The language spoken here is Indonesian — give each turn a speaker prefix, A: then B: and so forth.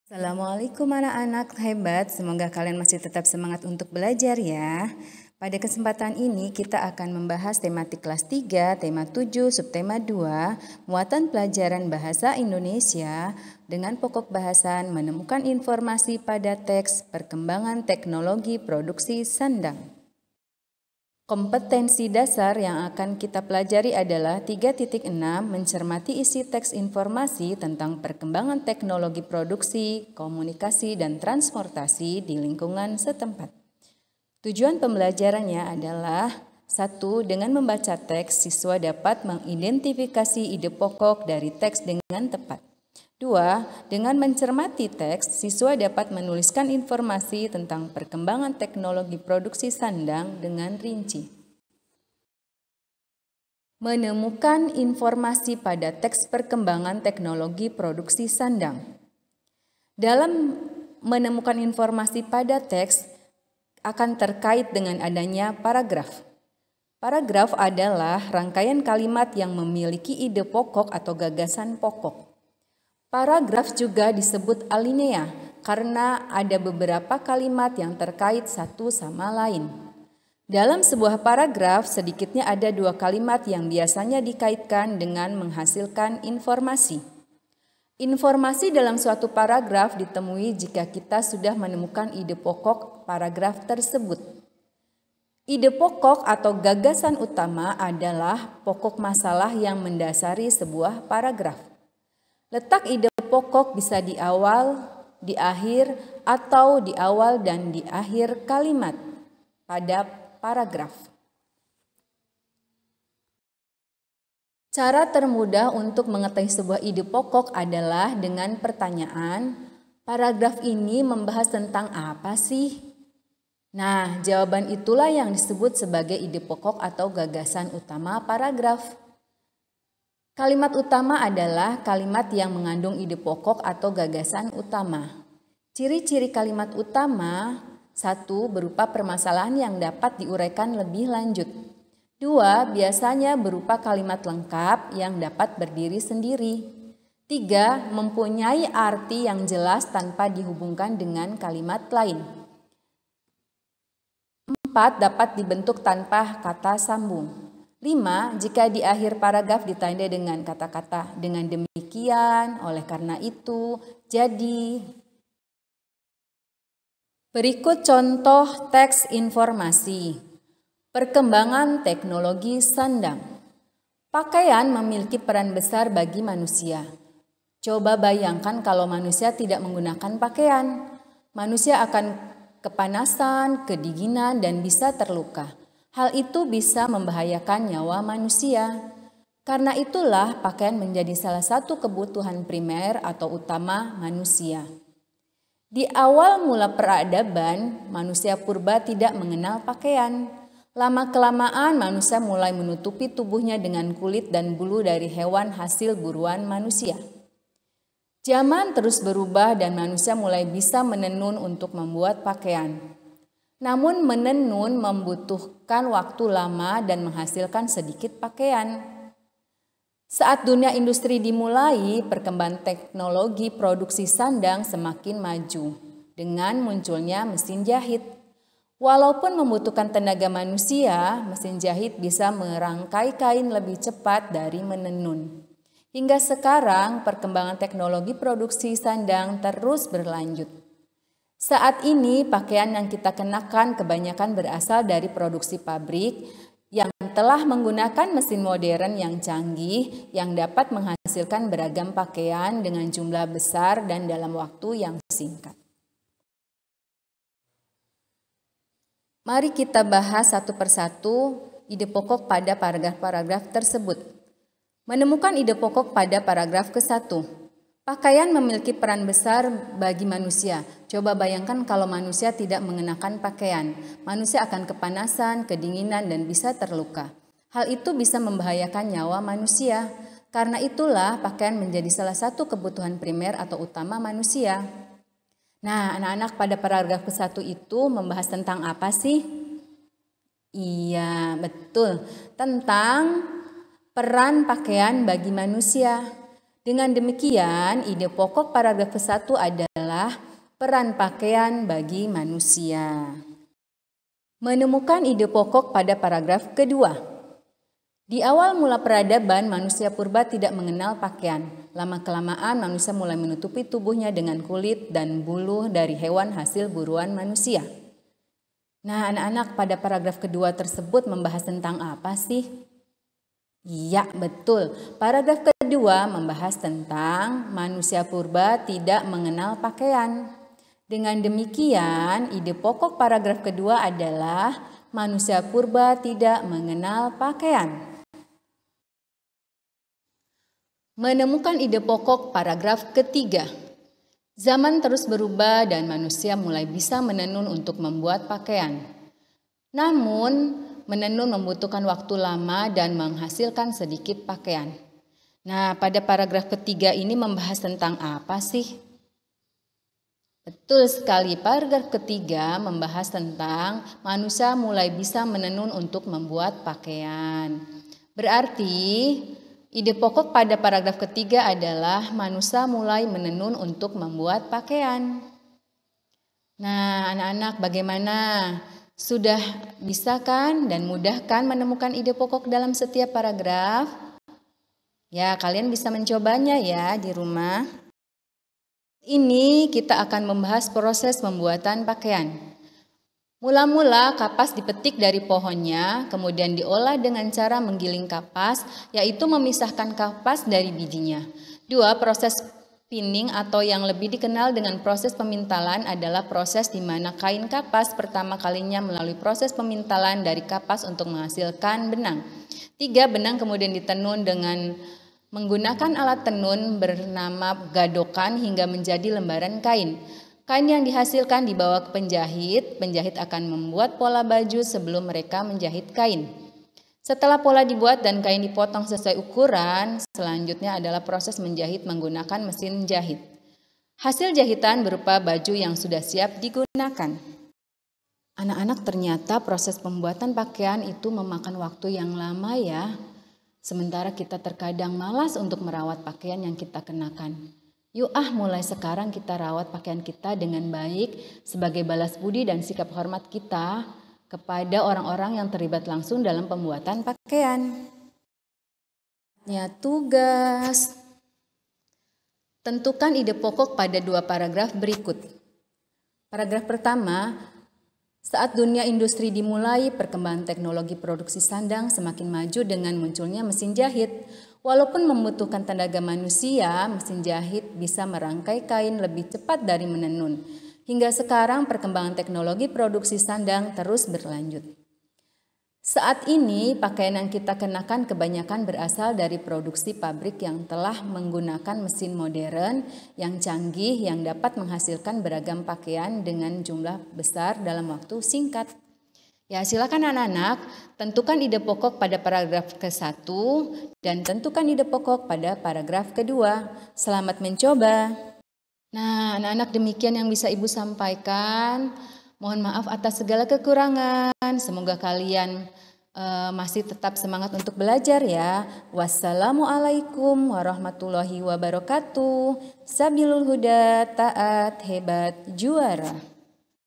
A: Assalamualaikum anak-anak hebat, semoga kalian masih tetap semangat untuk belajar ya. Pada kesempatan ini kita akan membahas tematik kelas 3, tema 7, subtema 2, muatan pelajaran bahasa Indonesia dengan pokok bahasan menemukan informasi pada teks perkembangan teknologi produksi sandang. Kompetensi dasar yang akan kita pelajari adalah 3.6 mencermati isi teks informasi tentang perkembangan teknologi produksi, komunikasi, dan transportasi di lingkungan setempat. Tujuan pembelajarannya adalah 1. Dengan membaca teks, siswa dapat mengidentifikasi ide pokok dari teks dengan tepat. 2. Dengan mencermati teks, siswa dapat menuliskan informasi tentang perkembangan teknologi produksi sandang dengan rinci. Menemukan informasi pada teks perkembangan teknologi produksi sandang. Dalam menemukan informasi pada teks akan terkait dengan adanya paragraf. Paragraf adalah rangkaian kalimat yang memiliki ide pokok atau gagasan pokok. Paragraf juga disebut alinea karena ada beberapa kalimat yang terkait satu sama lain. Dalam sebuah paragraf, sedikitnya ada 2 kalimat yang biasanya dikaitkan dengan menghasilkan informasi. Informasi dalam suatu paragraf ditemui jika kita sudah menemukan ide pokok paragraf tersebut. Ide pokok atau gagasan utama adalah pokok masalah yang mendasari sebuah paragraf. Letak ide pokok bisa di awal, di akhir, atau di awal dan di akhir kalimat pada paragraf. Cara termudah untuk mengetahui sebuah ide pokok adalah dengan pertanyaan, paragraf ini membahas tentang apa sih? Nah, jawaban itulah yang disebut sebagai ide pokok atau gagasan utama paragraf. Kalimat utama adalah kalimat yang mengandung ide pokok atau gagasan utama. Ciri-ciri kalimat utama: 1. Berupa permasalahan yang dapat diuraikan lebih lanjut. 2. Biasanya berupa kalimat lengkap yang dapat berdiri sendiri. 3. Mempunyai arti yang jelas tanpa dihubungkan dengan kalimat lain. 4. Dapat dibentuk tanpa kata sambung. 5. Jika di akhir paragraf ditandai dengan kata-kata dengan demikian, oleh karena itu, jadi. Berikut contoh teks informasi. Perkembangan teknologi sandang. Pakaian memiliki peran besar bagi manusia. Coba bayangkan kalau manusia tidak menggunakan pakaian. Manusia akan kepanasan, kedinginan, dan bisa terluka. Hal itu bisa membahayakan nyawa manusia. Karena itulah pakaian menjadi salah satu kebutuhan primer atau utama manusia. Di awal mula peradaban, manusia purba tidak mengenal pakaian. Lama-kelamaan manusia mulai menutupi tubuhnya dengan kulit dan bulu dari hewan hasil buruan manusia. Zaman terus berubah dan manusia mulai bisa menenun untuk membuat pakaian. Namun menenun membutuhkan waktu lama dan menghasilkan sedikit pakaian. Saat dunia industri dimulai, perkembangan teknologi produksi sandang semakin maju dengan munculnya mesin jahit. Walaupun membutuhkan tenaga manusia, mesin jahit bisa merangkai kain lebih cepat dari menenun. Hingga sekarang, perkembangan teknologi produksi sandang terus berlanjut. Saat ini pakaian yang kita kenakan kebanyakan berasal dari produksi pabrik yang telah menggunakan mesin modern yang canggih yang dapat menghasilkan beragam pakaian dengan jumlah besar dan dalam waktu yang singkat. Mari kita bahas satu persatu ide pokok pada paragraf-paragraf tersebut. Menemukan ide pokok pada paragraf ke-1. Pakaian memiliki peran besar bagi manusia. Coba bayangkan kalau manusia tidak mengenakan pakaian. Manusia akan kepanasan, kedinginan, dan bisa terluka. Hal itu bisa membahayakan nyawa manusia. Karena itulah pakaian menjadi salah satu kebutuhan primer atau utama manusia. Nah, anak-anak, pada paragraf ke-1 itu membahas tentang apa sih? Iya, betul. Tentang peran pakaian bagi manusia. Dengan demikian, ide pokok paragraf ke-1 adalah adalah peran pakaian bagi manusia. Menemukan ide pokok pada paragraf kedua. Di awal mula peradaban, manusia purba tidak mengenal pakaian. Lama-kelamaan manusia mulai menutupi tubuhnya dengan kulit dan bulu dari hewan hasil buruan manusia. Nah, anak-anak, pada paragraf kedua tersebut membahas tentang apa sih? Iya, betul. Paragraf kedua membahas tentang manusia purba tidak mengenal pakaian. Dengan demikian, ide pokok paragraf kedua adalah manusia purba tidak mengenal pakaian. Menemukan ide pokok paragraf ketiga. Zaman terus berubah dan manusia mulai bisa menenun untuk membuat pakaian. Namun, menenun membutuhkan waktu lama dan menghasilkan sedikit pakaian. Nah, pada paragraf ketiga ini membahas tentang apa sih? Betul sekali, paragraf ketiga membahas tentang manusia mulai bisa menenun untuk membuat pakaian. Berarti, ide pokok pada paragraf ketiga adalah manusia mulai menenun untuk membuat pakaian. Nah, anak-anak, bagaimana? Sudah bisa kan dan mudah kan menemukan ide pokok dalam setiap paragraf? Ya, kalian bisa mencobanya ya di rumah. Ini kita akan membahas proses pembuatan pakaian. Mula-mula kapas dipetik dari pohonnya, kemudian diolah dengan cara menggiling kapas, yaitu memisahkan kapas dari bijinya. 2. Proses spinning atau yang lebih dikenal dengan proses pemintalan adalah proses di mana kain kapas pertama kalinya melalui proses pemintalan dari kapas untuk menghasilkan benang. 3. Benang kemudian ditenun dengan menggunakan alat tenun bernama gadokan hingga menjadi lembaran kain. Kain yang dihasilkan dibawa ke penjahit, penjahit akan membuat pola baju sebelum mereka menjahit kain. Setelah pola dibuat dan kain dipotong sesuai ukuran, selanjutnya adalah proses menjahit menggunakan mesin jahit. Hasil jahitan berupa baju yang sudah siap digunakan. Anak-anak, ternyata proses pembuatan pakaian itu memakan waktu yang lama ya. Sementara kita terkadang malas untuk merawat pakaian yang kita kenakan. Yuk mulai sekarang kita rawat pakaian kita dengan baik sebagai balas budi dan sikap hormat kita kepada orang-orang yang terlibat langsung dalam pembuatan pakaian. Tugas. Tentukan ide pokok pada 2 paragraf berikut. Paragraf pertama, saat dunia industri dimulai, perkembangan teknologi produksi sandang semakin maju dengan munculnya mesin jahit. Walaupun membutuhkan tenaga manusia, mesin jahit bisa merangkai kain lebih cepat dari menenun. Hingga sekarang perkembangan teknologi produksi sandang terus berlanjut. Saat ini pakaian yang kita kenakan kebanyakan berasal dari produksi pabrik yang telah menggunakan mesin modern yang canggih yang dapat menghasilkan beragam pakaian dengan jumlah besar dalam waktu singkat. Ya, silakan anak-anak, tentukan ide pokok pada paragraf ke-1 dan tentukan ide pokok pada paragraf kedua. Selamat mencoba. Nah, anak-anak, demikian yang bisa Ibu sampaikan. Mohon maaf atas segala kekurangan. Semoga kalian masih tetap semangat untuk belajar ya. Wassalamualaikum warahmatullahi wabarakatuh. Sabilul huda, taat, hebat, juara.